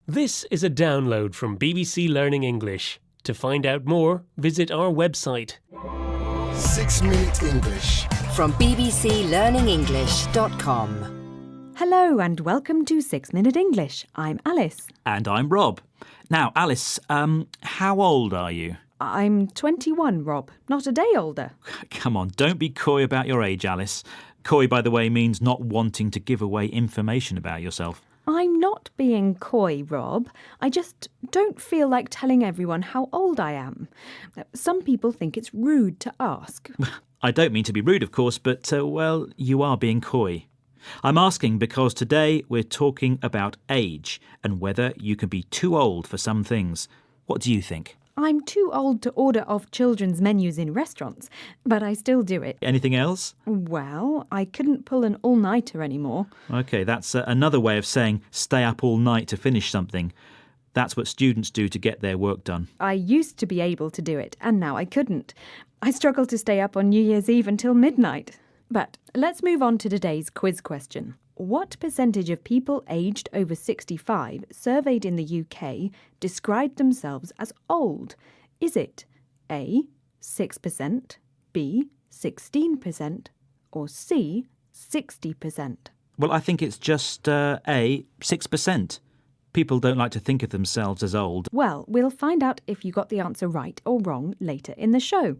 This is a download from BBC Learning English. To find out more, visit our website. 6 Minute English. From bbclearningenglish.com. Hello and welcome to 6 Minute English. I'm Alice. And I'm Rob. Now, Alice, how old are you? I'm 21, Rob. Not a day older. Come on, don't be coy about your age, Alice. Coy, by the way, means not wanting to give away information about yourself. I'm not being coy, Rob. I just don't feel like telling everyone how old I am. Some people think it's rude to ask. I don't mean to be rude, of course, but, you are being coy. I'm asking because today we're talking about age and whether you can be too old for some things. What do you think? I'm too old to order off children's menus in restaurants, but I still do it. Anything else? Well, I couldn't pull an all-nighter anymore. OK, that's another way of saying stay up all night to finish something. That's what students do to get their work done. I used to be able to do it, and now I couldn't. I struggle to stay up on New Year's Eve until midnight. But let's move on to today's quiz question. What percentage of people aged over 65 surveyed in the UK described themselves as old? Is it A, 6%, B, 16%, or C, 60%? Well, I think it's just A, 6%. People don't like to think of themselves as old. Well, we'll find out if you got the answer right or wrong later in the show.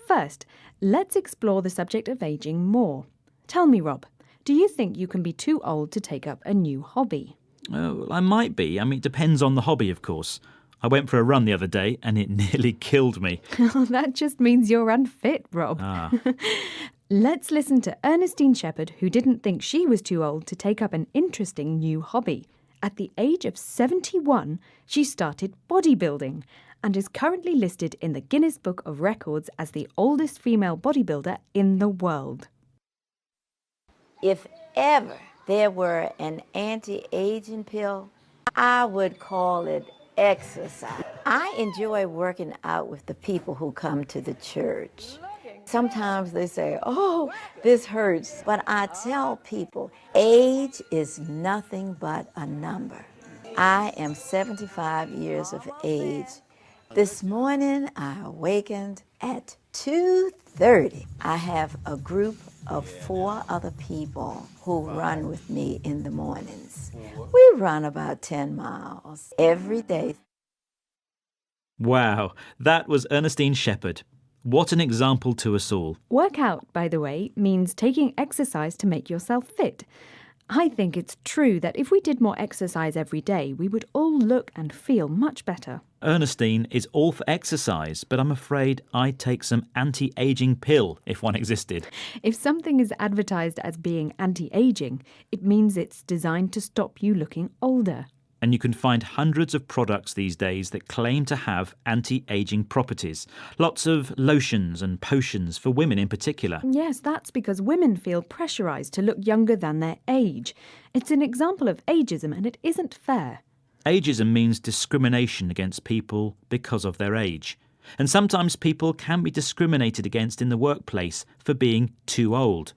First, let's explore the subject of ageing more. Tell me, Rob, do you think you can be too old to take up a new hobby? Oh, I might be. It depends on the hobby, of course. I went for a run the other day and it nearly killed me. That just means you're unfit, Rob. Let's listen to Ernestine Shepherd, who didn't think she was too old to take up an interesting new hobby. At the age of 71, she started bodybuilding and is currently listed in the Guinness Book of Records as the oldest female bodybuilder in the world. If ever there were an anti-aging pill, I would call it exercise. I enjoy working out with the people who come to the church. Sometimes they say, oh, this hurts. But I tell people, age is nothing but a number. I am 75 years of age. This morning, I awakened at 2:30. I have a group of 4 other people who run with me in the mornings. We run about 10 miles every day. Wow, that was Ernestine Shepherd. What an example to us all. Workout, by the way, means taking exercise to make yourself fit. I think it's true that if we did more exercise every day, we would all look and feel much better. Ernestine is all for exercise, but I'm afraid I'd take some anti-aging pill if one existed. If something is advertised as being anti-aging, it means it's designed to stop you looking older. And you can find hundreds of products these days that claim to have anti-aging properties. Lots of lotions and potions for women in particular. Yes, that's because women feel pressurised to look younger than their age. It's an example of ageism and it isn't fair. Ageism means discrimination against people because of their age. And sometimes people can be discriminated against in the workplace for being too old.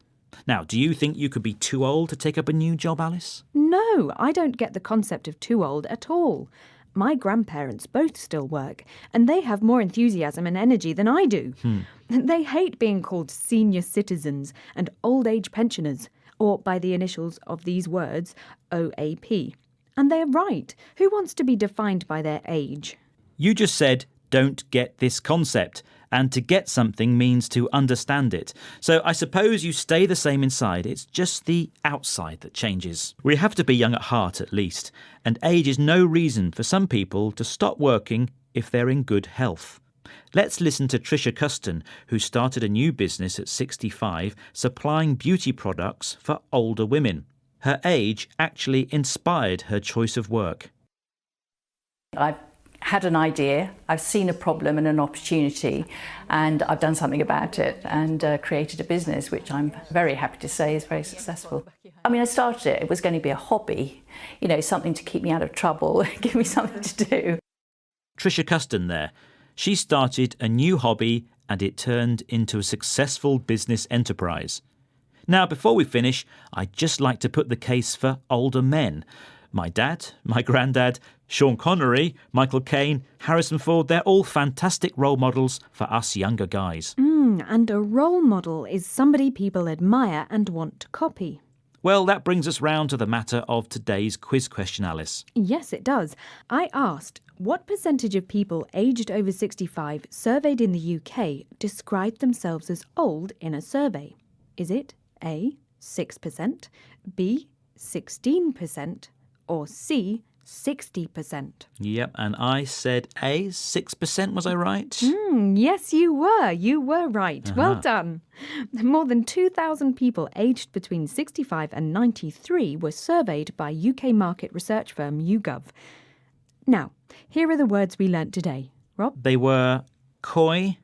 Now, do you think you could be too old to take up a new job, Alice? No, I don't get the concept of too old at all. My grandparents both still work, and they have more enthusiasm and energy than I do. They hate being called senior citizens and old age pensioners, or by the initials of these words, OAP. And they're right. Who wants to be defined by their age? You just said, don't get this concept. And to get something means to understand it. So I suppose you stay the same inside. It's just the outside that changes. We have to be young at heart at least. And age is no reason for some people to stop working if they're in good health. Let's listen to Trisha Custon, who started a new business at 65, supplying beauty products for older women. Her age actually inspired her choice of work. I've had an idea, I've seen a problem and an opportunity, and I've done something about it and created a business which I'm very happy to say is very successful. I started it was going to be a hobby, something to keep me out of trouble, give me something to do. Trisha Custon there. She started a new hobby and it turned into a successful business enterprise. Now, before we finish, I'd just like to put the case for older men. My dad, my granddad, Sean Connery, Michael Caine, Harrison Ford, they're all fantastic role models for us younger guys. And a role model is somebody people admire and want to copy. Well, that brings us round to the matter of today's quiz question, Alice. Yes, it does. I asked, what percentage of people aged over 65 surveyed in the UK describe themselves as old in a survey? Is it A, 6%, B, 16%, or C, 60%? Yep, and I said A, 6%, was I right? Yes, you were. You were right. Well done. More than 2,000 people aged between 65 and 93 were surveyed by UK market research firm YouGov. Now, here are the words we learnt today. Rob? They were coy,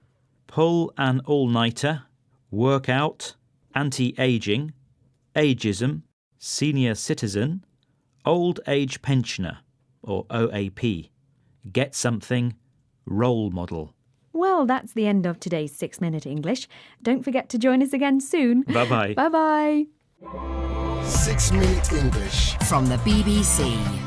pull an all-nighter, workout, anti-aging, ageism, senior citizen, old age pensioner, or OAP, get something, role model. Well, that's the end of today's 6 Minute English. Don't forget to join us again soon. Bye-bye. Bye-bye. 6 Minute English. From the BBC.